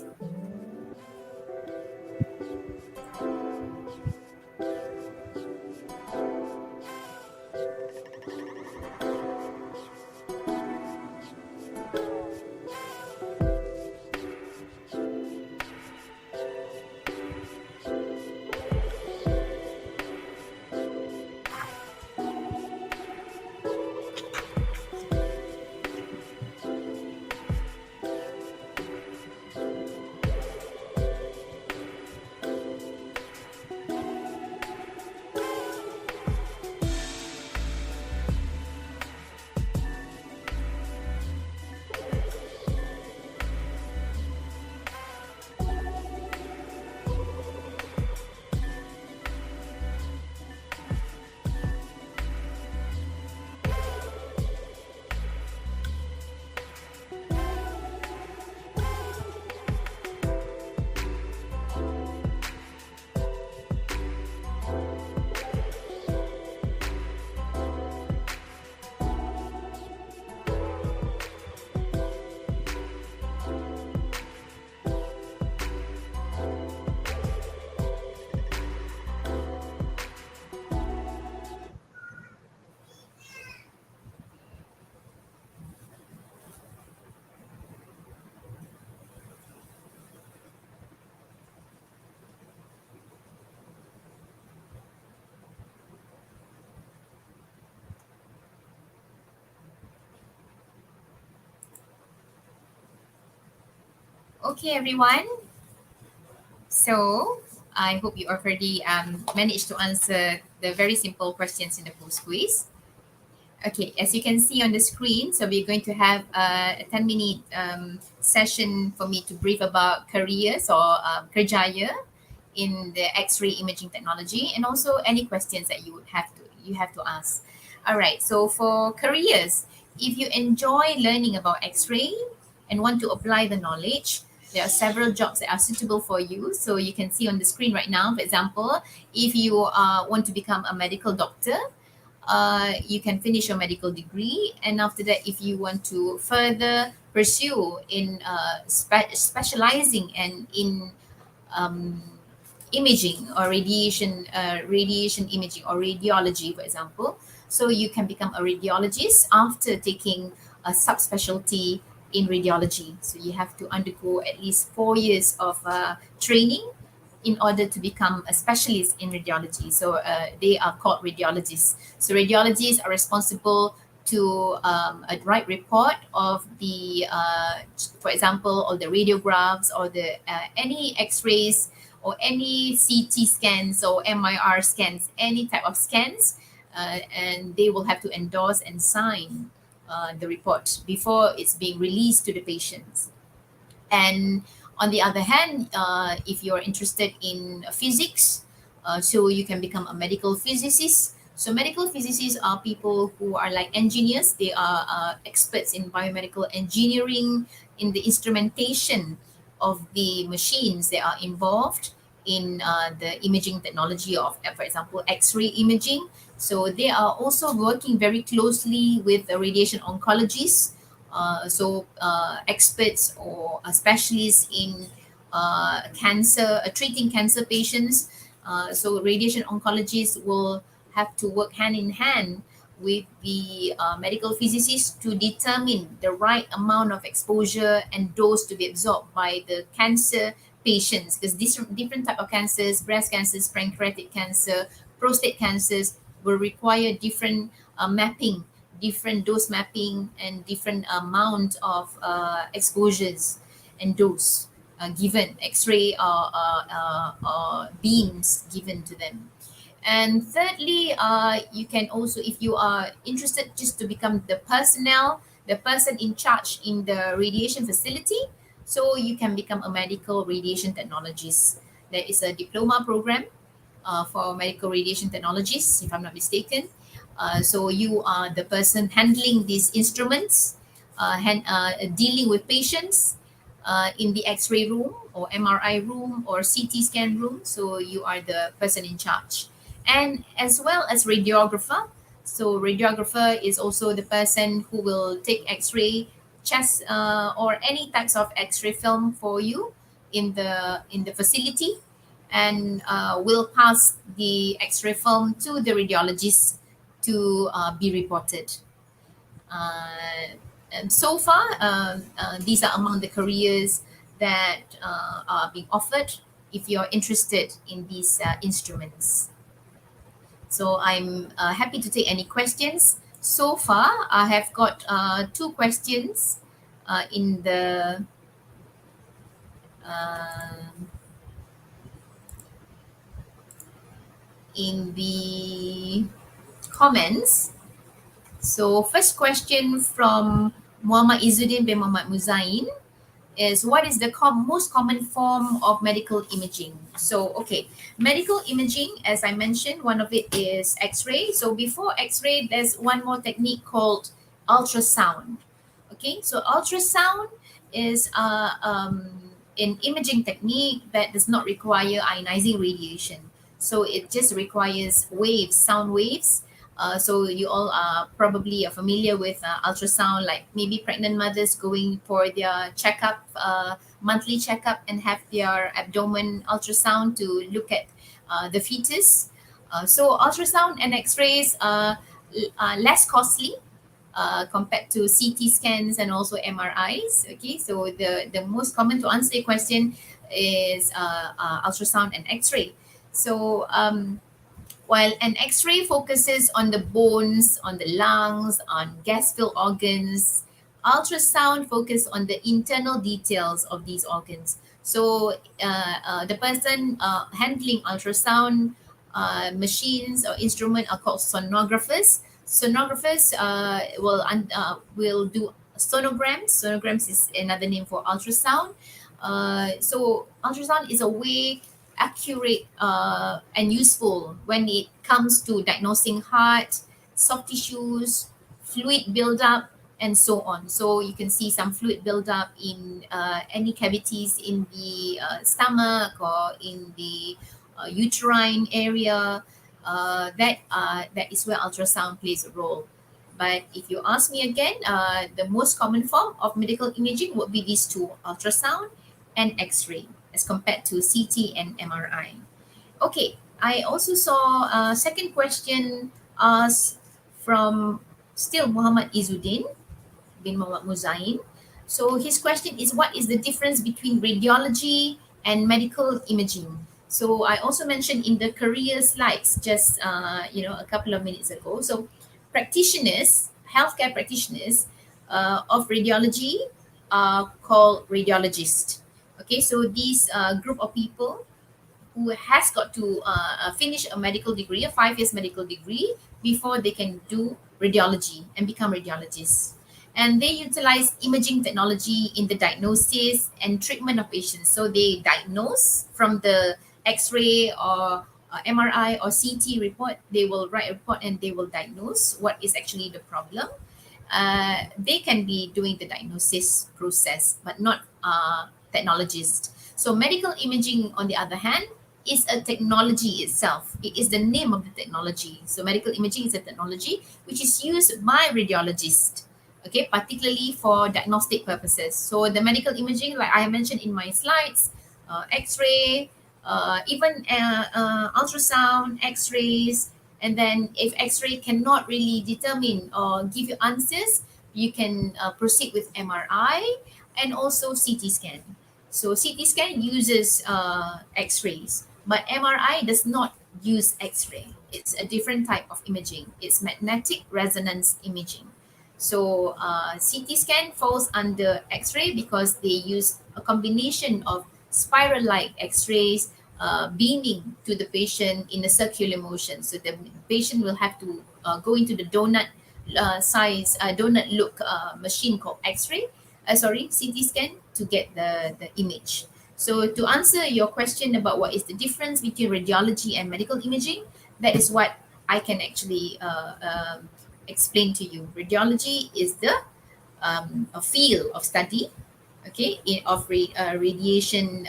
Okay, everyone. So I hope you already managed to answer the very simple questions in the post quiz. Okay, as you can see on the screen, so we're going to have a 10-minute session for me to brief about careers or kerjaya in the X-ray imaging technology, and also any questions that you have to ask. All right, so for careers, if you enjoy learning about X-ray and want to apply the knowledge, there are several jobs that are suitable for you. So you can see on the screen right now, for example, if you want to become a medical doctor, you can finish your medical degree, and after that, if you want to further pursue in specializing and in imaging or radiation imaging or radiology, for example, so you can become a radiologist after taking a subspecialty in radiology. So you have to undergo at least 4 years of training in order to become a specialist in radiology. So they are called radiologists. So radiologists are responsible to write report of the, for example, all the radiographs or the any X-rays or any CT scans or MIR scans, any type of scans, and they will have to endorse and sign the report before it's being released to the patients. And on the other hand, if you're interested in physics, so you can become a medical physicist. So medical physicists are people who are like engineers. They are experts in biomedical engineering, in the instrumentation of the machines that are involved in the imaging technology of, for example, X-ray imaging. So they are also working very closely with the radiation oncologists Experts or specialists in cancer, treating cancer patients. So radiation oncologists will have to work hand in hand with the medical physicists to determine the right amount of exposure and dose to be absorbed by the cancer patients, because these different type of cancers, breast cancers, pancreatic cancer, prostate cancers, will require different mapping, different dose mapping, and different amount of exposures and dose given, X-ray beams given to them. And thirdly, you can also, if you are interested just to become the person in charge in the radiation facility, so you can become a medical radiation technologist. There is a diploma program for medical radiation technologists, if I'm not mistaken. So you are the person handling these instruments, dealing with patients in the X-ray room or MRI room or CT scan room. So you are the person in charge. And as well as radiographer. So radiographer is also the person who will take X-ray, chest, or any types of X-ray film for you in the facility, and will pass the X-ray film to the radiologist to be reported. And so far, these are among the careers that are being offered if you're interested in these instruments. So I'm happy to take any questions. So far, I have got 2 questions in the comments. So first question from Muhammad Izzuddin bin Muhammad Muzain is, what is the most common form of medical imaging? So, okay, medical imaging, as I mentioned, one of it is X-ray. So before X-ray, there's one more technique called ultrasound. Okay, so ultrasound is an imaging technique that does not require ionizing radiation. So it just requires waves, sound waves. So you all are probably familiar with ultrasound, like maybe pregnant mothers going for their checkup, monthly checkup, and have their abdomen ultrasound to look at the fetus. So ultrasound and X-rays are less costly compared to CT scans and also MRIs. Okay, so the most common, to answer your question, is ultrasound and X-ray. So while an X-ray focuses on the bones, on the lungs, on gas-filled organs, ultrasound focuses on the internal details of these organs. So the person handling ultrasound machines or instruments are called sonographers. Sonographers will do sonograms. Sonograms is another name for ultrasound. So ultrasound is a way accurate and useful when it comes to diagnosing heart, soft tissues, fluid buildup, and so on. So you can see some fluid buildup in any cavities in the stomach or in the uterine area. That is where ultrasound plays a role. But if you ask me again, the most common form of medical imaging would be these two, ultrasound and X-ray, as compared to CT and MRI. Okay, I also saw a second question asked from still Muhammad Izzuddin bin Muhammad Muzain. So his question is, what is the difference between radiology and medical imaging? So I also mentioned in the career slides just a couple of minutes ago. So practitioners, healthcare practitioners of radiology are called radiologists. Okay, so these group of people who has got to finish a medical degree, a 5 years medical degree, before they can do radiology and become radiologists. And they utilize imaging technology in the diagnosis and treatment of patients. So they diagnose from the X-ray or MRI or CT report. They will write a report and they will diagnose what is actually the problem. They can be doing the diagnosis process, but not technologist. So medical imaging, on the other hand, is a technology itself. It is the name of the technology. So medical imaging is a technology which is used by radiologists okay, particularly for diagnostic purposes. So the medical imaging, like I mentioned in my slides, X-ray, even ultrasound, X-rays, and then if X-ray cannot really determine or give you answers, you can proceed with MRI and also CT scan. So CT scan uses X-rays, but MRI does not use X-ray. It's a different type of imaging. It's magnetic resonance imaging. So CT scan falls under X-ray because they use a combination of spiral-like X-rays beaming to the patient in a circular motion. So the patient will have to go into the donut look machine called CT scan to get the image. So to answer your question about what is the difference between radiology and medical imaging, that is what I can actually explain to you. Radiology is the a field of study, okay, of radiation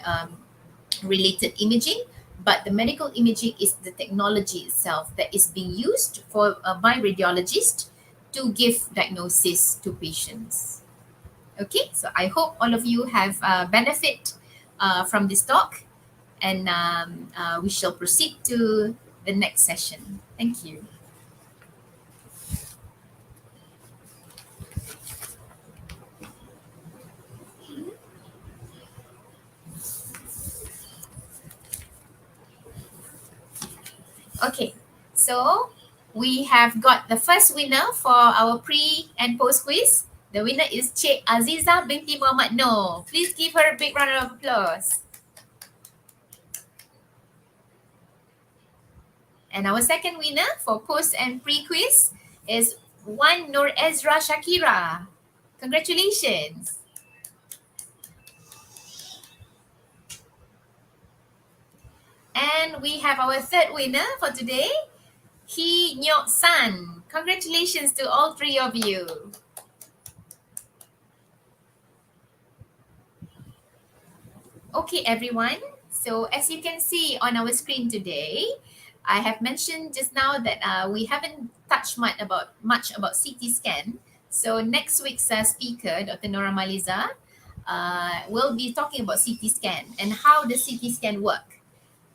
related imaging, but the medical imaging is the technology itself that is being used by radiologists to give diagnosis to patients. Okay, so I hope all of you have benefit from this talk, and we shall proceed to the next session. Thank you. Okay, so we have got the first winner for our pre and post quiz. The winner is Cik Aziza binti Muhammad Noor. Please give her a big round of applause. And our second winner for post and pre quiz is Wan Nur Ezra Shakira. Congratulations. And we have our third winner for today, Hee Nyok San. Congratulations to all three of you. Okay, everyone. So as you can see on our screen today, I have mentioned just now that we haven't touched much about CT scan. So next week's speaker, Dr. Nora Maliza, will be talking about CT scan and how the CT scan work.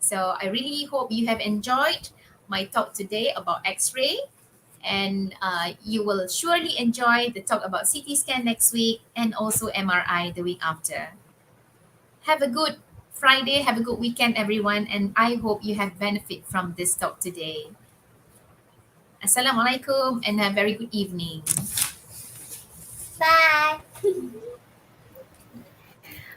So I really hope you have enjoyed my talk today about X-ray, and you will surely enjoy the talk about CT scan next week and also MRI the week after. Have a good Friday, have a good weekend, everyone, and I hope you have benefit from this talk today. Assalamualaikum and a very good evening. Bye.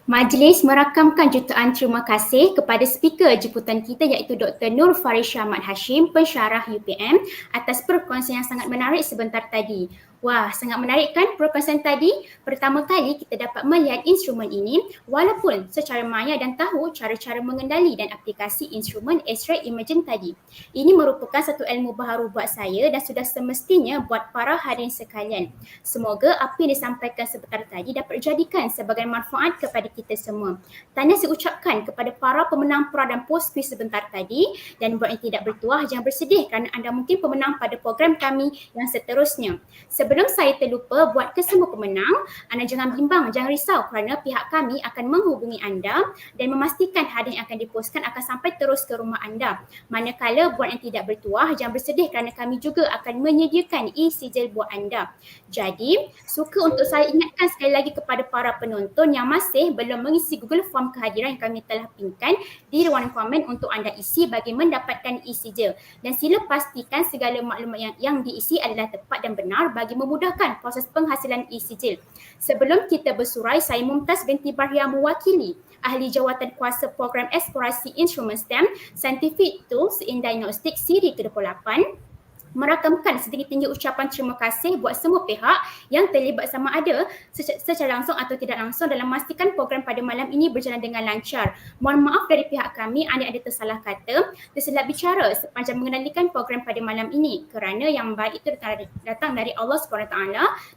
Majlis merakamkan jutaan terima kasih kepada speaker jemputan kita iaitu Dr. Nur Farisha Ahmad Hashim, pensyarah UPM, atas perkongsian yang sangat menarik sebentar tadi. Wah, sangat menarik kan perkongsian tadi? Pertama kali kita dapat melihat instrumen ini walaupun secara maya dan tahu cara-cara mengendali dan aplikasi instrumen X-ray imaging tadi. Ini merupakan satu ilmu baharu buat saya dan sudah semestinya buat para hadirin sekalian. Semoga apa yang disampaikan sebentar tadi dapat dijadikan sebagai manfaat kepada kita semua. Tahniah saya ucapkan kepada para pemenang pra dan post quiz sebentar tadi, dan buat yang tidak bertuah jangan bersedih kerana anda mungkin pemenang pada program kami yang seterusnya. Sebelum saya terlupa, buat kesemua pemenang, anda jangan bimbang, jangan risau kerana pihak kami akan menghubungi anda dan memastikan hadiah yang akan diposkan akan sampai terus ke rumah anda. Manakala buat yang tidak bertuah, jangan bersedih kerana kami juga akan menyediakan E-sijil buat anda. Jadi, suka untuk saya ingatkan sekali lagi kepada para penonton yang masih belum mengisi Google Form kehadiran yang kami telah pinkan di ruangan komen untuk anda isi bagi mendapatkan E-sijil. Dan sila pastikan segala maklumat yang diisi adalah tepat dan benar bagi memudahkan proses penghasilan E-sijil. Sebelum kita bersurai, saya Mumtaz binti Bahria mewakili Ahli Jawatan Kuasa Program Eksplorasi Instrumen STEM Saintifik Tools in Diagnostic siri ke-28 merakamkan sedikit tinggi ucapan terima kasih buat semua pihak yang terlibat sama ada secara langsung atau tidak langsung dalam memastikan program pada malam ini berjalan dengan lancar. Mohon maaf dari pihak kami ada tersalah kata, tersilap bicara sepanjang mengendalikan program pada malam ini kerana yang baik itu datang dari Allah SWT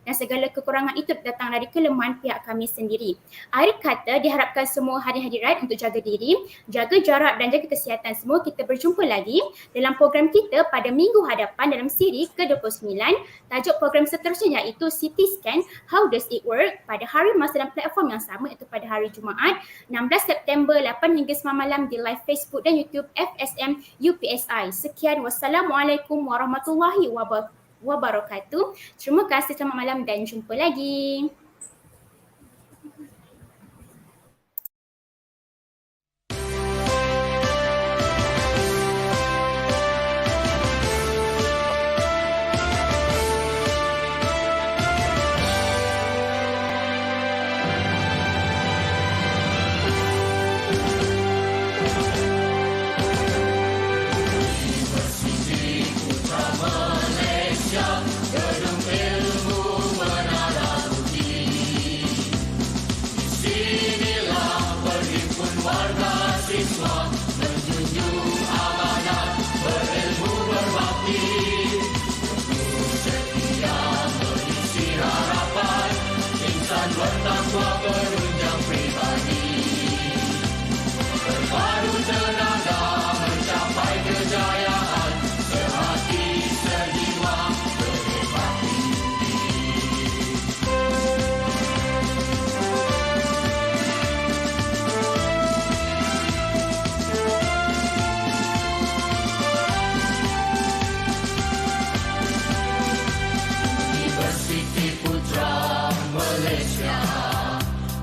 dan segala kekurangan itu datang dari kelemahan pihak kami sendiri. Akhir kata, diharapkan semua hadirin untuk jaga diri, jaga jarak dan jaga kesihatan semua. Kita berjumpa lagi dalam program kita pada minggu hadapan merupakan dalam siri ke-29. Tajuk program seterusnya iaitu CT Scan, How Does It Work, pada hari masa dan platform yang sama iaitu pada hari Jumaat 16 September 8 hingga 9 malam di live Facebook dan YouTube FSM UPSI. Sekian, wassalamualaikum warahmatullahi wabarakatuh. Terima kasih, selamat malam dan jumpa lagi.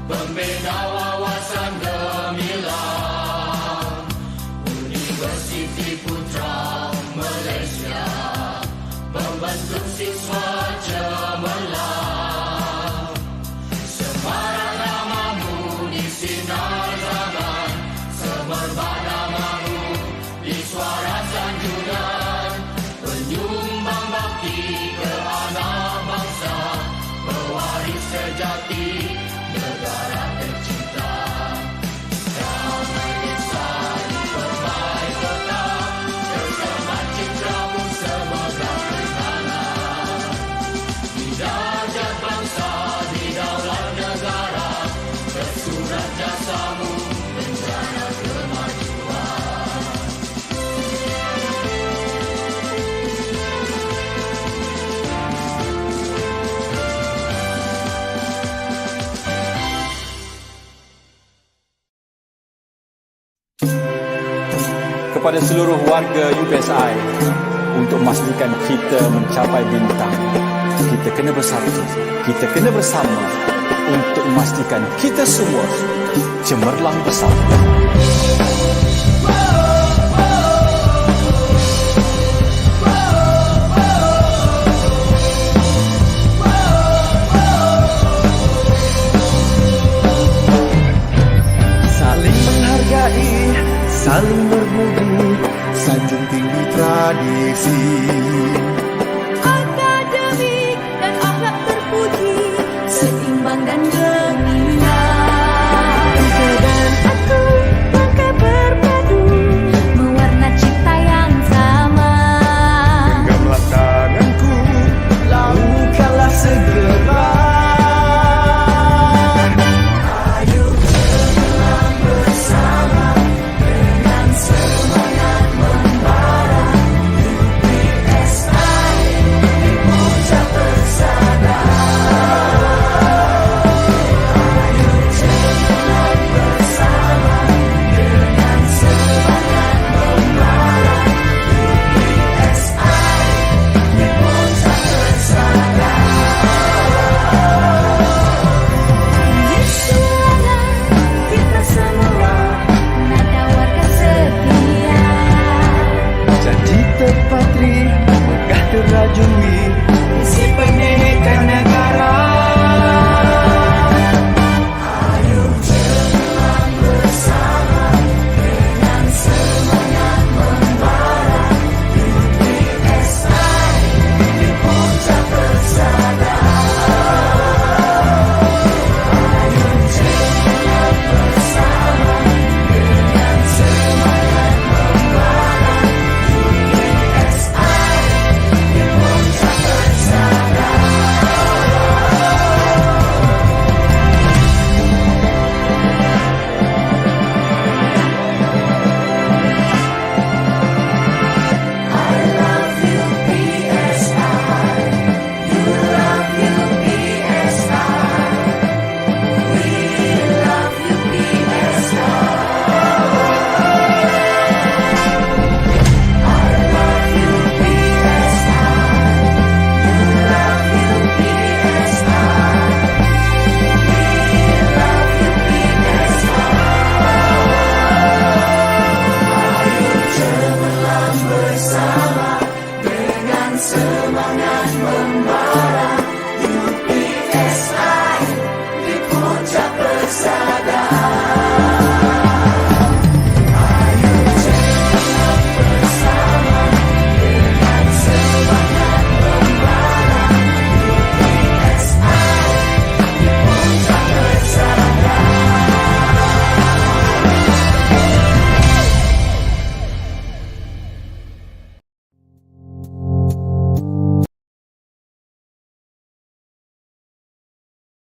Pembina wawasan gemilang, Universiti Putra Malaysia, membentuk siswa cemerlang. Semarak namamu di sinar zaman, semerbak namamu di suara sanjungan, penyumbang bakti ke anak bangsa, pewaris sejati negara tercinta. Damai desa di pelbagai kota, tersemat citramu semerbak kenangan. Di darjat bangsa, di daulat negara, tersurat jasamu bencana kemajuan. Kepada seluruh warga UPSI, untuk memastikan kita mencapai bintang, kita kena bersatu, kita kena bersama untuk memastikan kita semua cemerlang bersama. Saling menghargai, saling berbudi, sanjung tinggi tradisi.